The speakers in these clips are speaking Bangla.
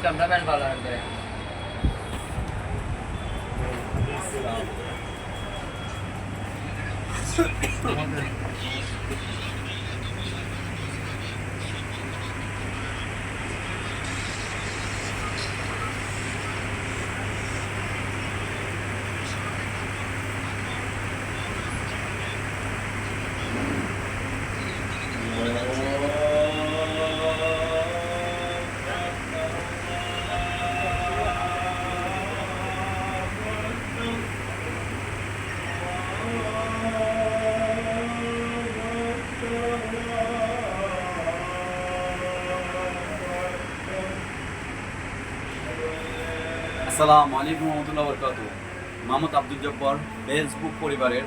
Cameraman call करते हैं। আসসালামু আলাইকুম রহমতুল্লাহ বরকাতুহু। মোহাম্মদ আব্দুল জব্বার ফেসবুক পরিবারের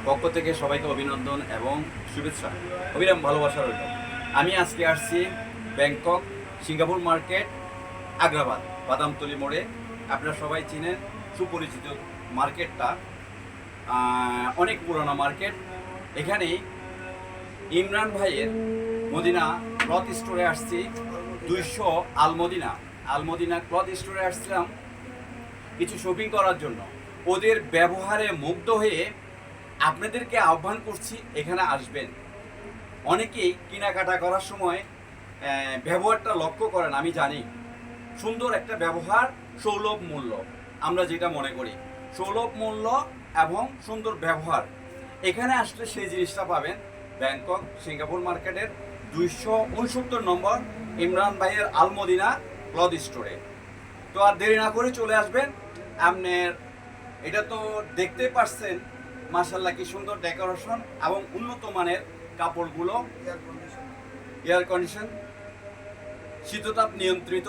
পক্ষ থেকে সবাইকে অভিনন্দন এবং শুভেচ্ছা, অবিরাম ভালোবাসা রইল। আমি আজকে আসছি Bangkok Singapore market, Agrabad, Badamtali মোড়ে। আপনারা সবাই চিনেন, সুপরিচিত মার্কেটটা, অনেক পুরনো মার্কেট। এখানে ইমরান ভাইয়ের মদিনা ক্লথ স্টোরে আসছি। 200 আলমদিনা ক্লথ স্টোরে আসছিলাম কিছু শপিং করার জন্য। ওদের ব্যবহারে মুগ্ধ হয়ে আপনাদেরকে আহ্বান করছি, এখানে আসবেন। অনেকেই কেনাকাটা করার সময় ব্যবহারটা লক্ষ্য করেন, আমি জানি। সুন্দর একটা ব্যবহার, সুলভ মূল্য, আমরা যেটা মনে করি সুলভ মূল্য এবং সুন্দর ব্যবহার, এখানে আসলে সেই জিনিসটা পাবেন ব্যাংকক সিঙ্গাপুর মার্কেটের 269 নম্বর ইমরান ভাইয়ের আলমদিনা ক্লথ স্টোরে। তো আর দেরি না করে চলে আসবেন। আপনার এটা তো দেখতেই পাচ্ছেন, মাশাআল্লাহ কি সুন্দর ডেকোরেশন এবং উন্নত মানের কাপড়গুলো, এয়ার কন্ডিশন, শীততাপ নিয়ন্ত্রিত।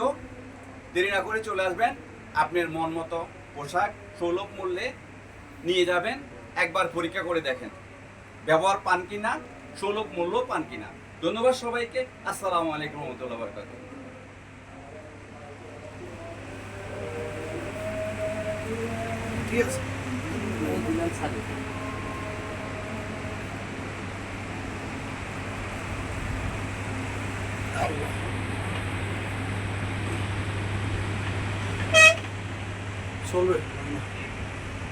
দেরি না করে চলে আসবেন, আপনার মন মতো পোশাক সুলভ মূল্যে নিয়ে যাবেন। একবার পরীক্ষা করে দেখেন ব্যবহার পান কিনা, সুলভ মূল্য পান কিনা। ধন্যবাদ সবাইকে। আসসালামু আলাইকুম রহমতুল্লাহ বরকাতুহু। ঠিক আছে, চলবে।